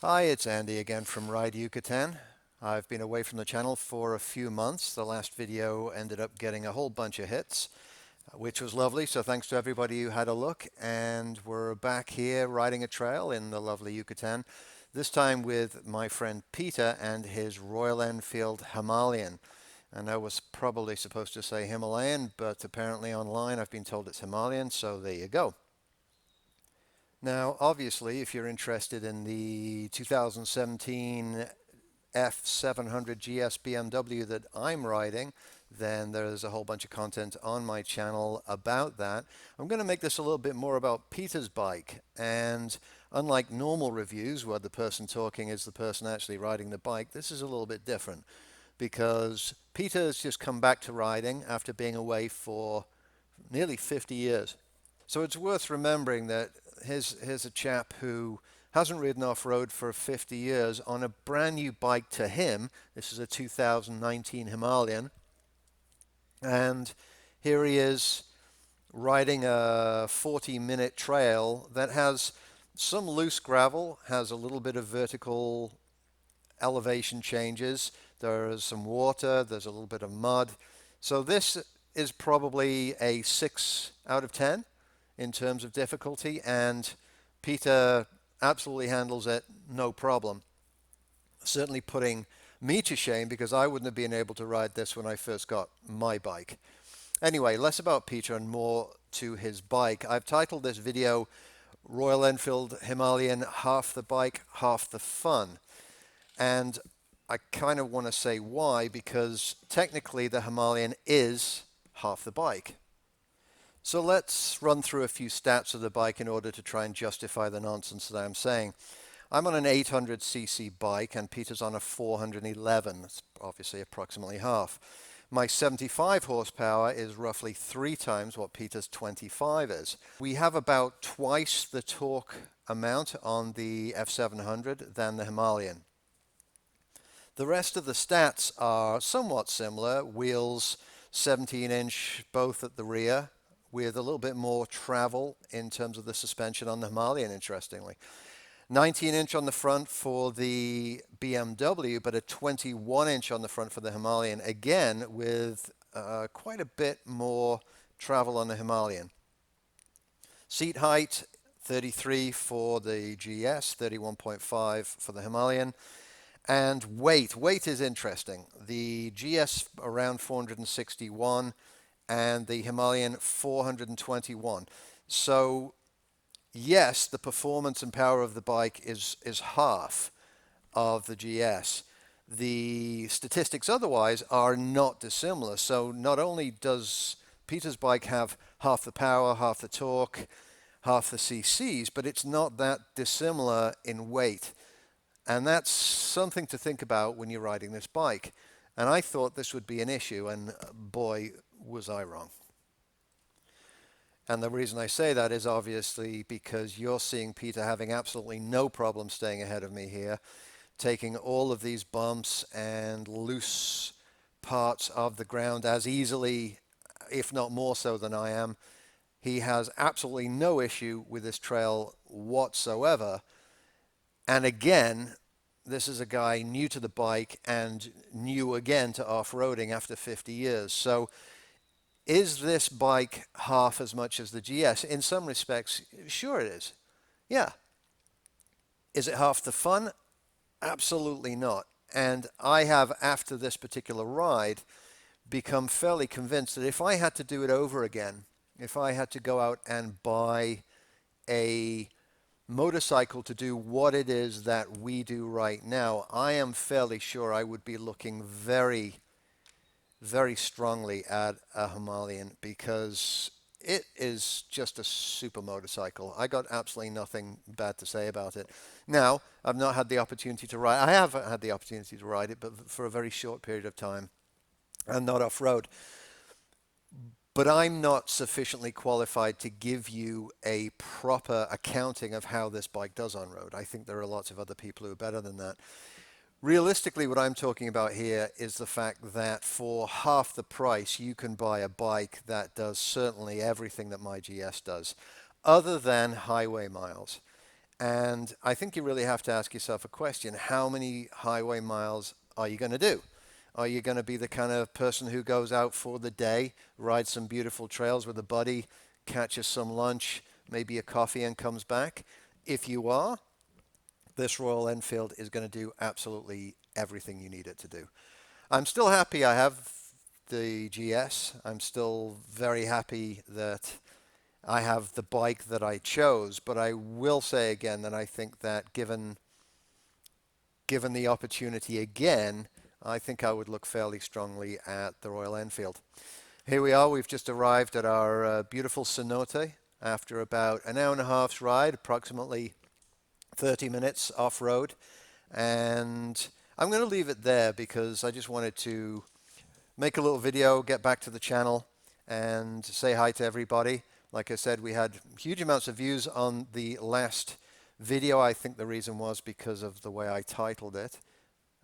Hi, it's Andy again from Ride Yucatan. I've been away from the channel for a few months. The last video ended up getting a whole bunch of hits, which was lovely. So thanks to everybody who had a look. And we're back here riding a trail in the lovely Yucatan, this time with my friend Peter and his Royal Enfield Himalayan. And I was probably supposed to say Himalayan, but apparently online I've been told it's Himalayan, so there you go. Now, obviously, if you're interested in the 2017 F700 GS BMW that I'm riding, then there's a whole bunch of content on my channel about that. I'm going to make this a little bit more about Peter's bike. And unlike normal reviews where the person talking is the person actually riding the bike, this is a little bit different because Peter's just come back to riding after being away for nearly 50 years. So it's worth remembering that here's a chap who hasn't ridden off-road for 50 years on a brand new bike to him. This is a 2019 Himalayan. And here he is riding a 40-minute trail that has some loose gravel, has a little bit of vertical elevation changes. There's some water, there's a little bit of mud. So this is probably a 6 out of 10 in terms of difficulty, and Peter absolutely handles it no problem. Certainly putting me to shame because I wouldn't have been able to ride this when I first got my bike. Anyway, less about Peter and more to his bike. I've titled this video Royal Enfield Himalayan, half the bike, half the fun. And I kind of want to say why, because technically the Himalayan is half the bike. So let's run through a few stats of the bike in order to try and justify the nonsense that I'm saying. I'm on an 800cc bike and Peter's on a 411. It's obviously approximately half. My 75 horsepower is roughly 3 times what Peter's 25 is. We have about twice the torque amount on the F700 than the Himalayan. The rest of the stats are somewhat similar. Wheels 17-inch both at the rear, with a little bit more travel in terms of the suspension on the Himalayan, interestingly. 19-inch on the front for the BMW, but a 21-inch on the front for the Himalayan, again with quite a bit more travel on the Himalayan. Seat height, 33 for the GS, 31.5 for the Himalayan. And weight is interesting. The GS around 461 and the Himalayan 421. So yes, the performance and power of the bike is half of the GS. The statistics otherwise are not dissimilar. So not only does Peter's bike have half the power, half the torque, half the CCs, but it's not that dissimilar in weight. And that's something to think about when you're riding this bike. And I thought this would be an issue, and boy, was I wrong. And the reason I say that is obviously because you're seeing Peter having absolutely no problem staying ahead of me here, taking all of these bumps and loose parts of the ground as easily, if not more so than I am. He has absolutely no issue with this trail whatsoever. And again, this is a guy new to the bike and new again to off-roading after 50 years. So is this bike half as much as the GS? In some respects, sure it is. Yeah. Is it half the fun? Absolutely not. And I have, after this particular ride, become fairly convinced that if I had to do it over again, if I had to go out and buy a motorcycle to do what it is that we do right now, I am fairly sure I would be looking very, very strongly at a Himalayan because it is just a super motorcycle. I got absolutely nothing bad to say about it. Now, I've not had the opportunity to ride. I have had the opportunity to ride it, but for a very short period of time and not off-road. But I'm not sufficiently qualified to give you a proper accounting of how this bike does on road. I think there are lots of other people who are better than that. Realistically, what I'm talking about here is the fact that for half the price, you can buy a bike that does certainly everything that my GS does, other than highway miles. And I think you really have to ask yourself a question. How many highway miles are you going to do? Are you going to be the kind of person who goes out for the day, rides some beautiful trails with a buddy, catches some lunch, maybe a coffee, and comes back? If you are, this Royal Enfield is going to do absolutely everything you need it to do. I'm still happy I have the GS. I'm still very happy that I have the bike that I chose, but I will say again that I think that given the opportunity again, I think I would look fairly strongly at the Royal Enfield. Here we are. We've just arrived at our beautiful cenote after about an hour and a half's ride, approximately 30 minutes off-road. And I'm going to leave it there because I just wanted to make a little video, get back to the channel, and say hi to everybody. Like I said, we had huge amounts of views on the last video. I think the reason was because of the way I titled it.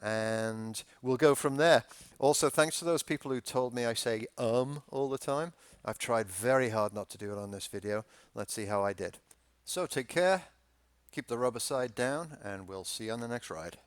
And we'll go from there. Also, thanks to those people who told me I say all the time. I've tried very hard not to do it on this video. Let's see how I did. So take care, keep the rubber side down, and we'll see you on the next ride.